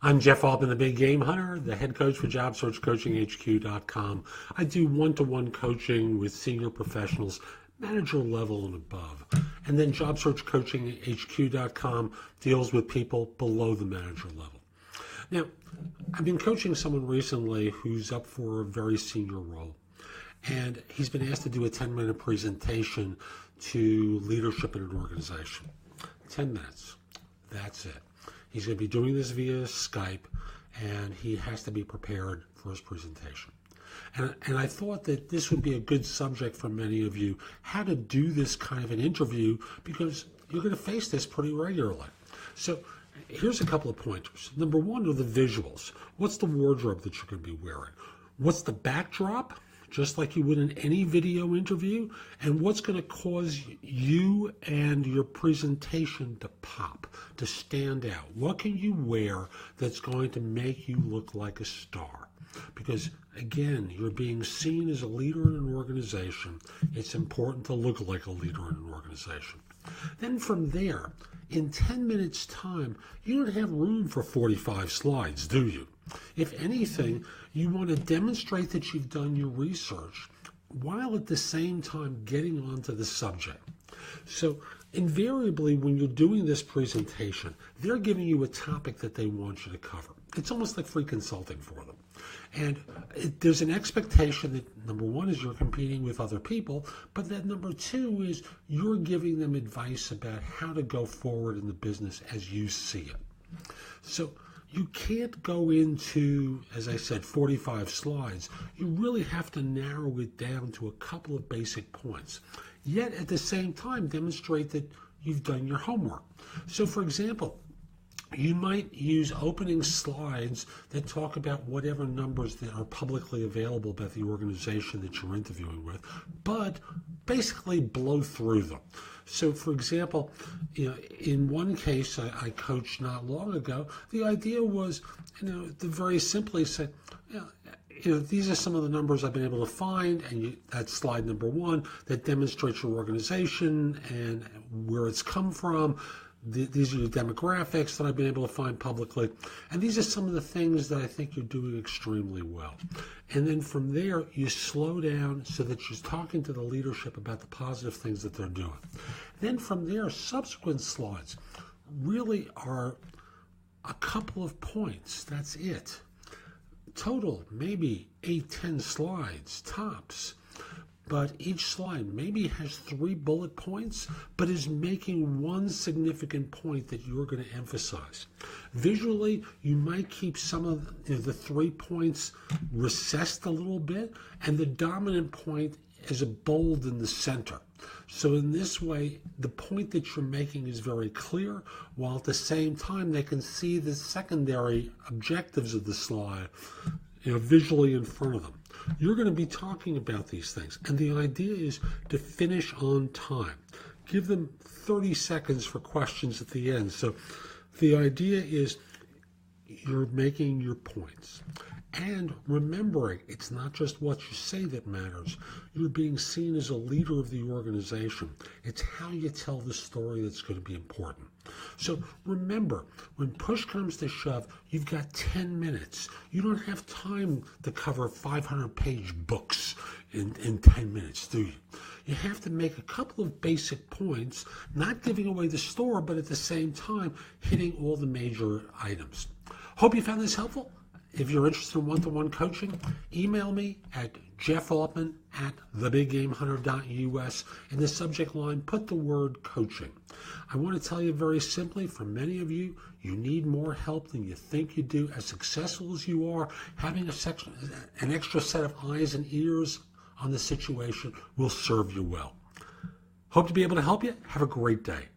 I'm Jeff Altman, the Big Game Hunter, the head coach for JobSearchCoachingHQ.com. I do one-to-one coaching with senior professionals, manager level and above. And then JobSearchCoachingHQ.com deals with people below the manager level. Now, I've been coaching someone recently who's up for a very senior role. And he's been asked to do a 10-minute presentation to leadership in an organization. 10 minutes. That's it. He's going to be doing this via Skype, and he has to be prepared for his presentation. And I thought that this would be a good subject for many of you, how to do this kind of an interview, because you're going to face this pretty regularly. So here's a couple of pointers. Number one are the visuals. What's the wardrobe that you're going to be wearing? What's the backdrop? Just like you would in any video interview, and what's going to cause you and your presentation to pop, to stand out. What can you wear that's going to make you look like a star? Because, again, you're being seen as a leader in an organization. It's important to look like a leader in an organization. Then from there, in 10 minutes' time, you don't have room for 45 slides, do you? If anything, you want to demonstrate that you've done your research while at the same time getting onto the subject. So invariably, when you're doing this presentation, they're giving you a topic that they want you to cover. It's almost like free consulting for them. And there's an expectation that, number one, is you're competing with other people, but that number two is you're giving them advice about how to go forward in the business as you see it. So you can't go into, as I said, 45 slides. You really have to narrow it down to a couple of basic points. Yet at the same time, demonstrate that you've done your homework. So for example, you might use opening slides that talk about whatever numbers that are publicly available about the organization that you're interviewing with, but basically blow through them. So, for example, in one case I coached not long ago, the idea was, to very simply say, these are some of the numbers I've been able to find, and that's slide number one that demonstrates your organization and where it's come from. These are your demographics that I've been able to find publicly. And these are some of the things that I think you're doing extremely well. And then from there, you slow down so that you're talking to the leadership about the positive things that they're doing. Then from there, subsequent slides really are a couple of points. That's it. Total, maybe 8-10 slides, tops. But each slide maybe has 3 bullet points, but is making one significant point that you're going to emphasize. Visually, you might keep some of the 3 points recessed a little bit, and the dominant point is a bold in the center. So in this way, the point that you're making is very clear, while at the same time they can see the secondary objectives of the slide visually in front of them. You're going to be talking about these things, and the idea is to finish on time. Give them 30 seconds for questions at the end. So the idea is you're making your points. And remembering, it's not just what you say that matters. You're being seen as a leader of the organization. It's how you tell the story that's going to be important. So remember, when push comes to shove, you've got 10 minutes. You don't have time to cover 500-page books in 10 minutes, do you? You have to make a couple of basic points, not giving away the store, but at the same time, hitting all the major items. Hope you found this helpful. If you're interested in one-to-one coaching, email me at jeffaltman@thebiggamehunter.us. In the subject line, put the word coaching. I want to tell you very simply, for many of you, you need more help than you think you do. As successful as you are, having an extra set of eyes and ears on the situation will serve you well. Hope to be able to help you. Have a great day.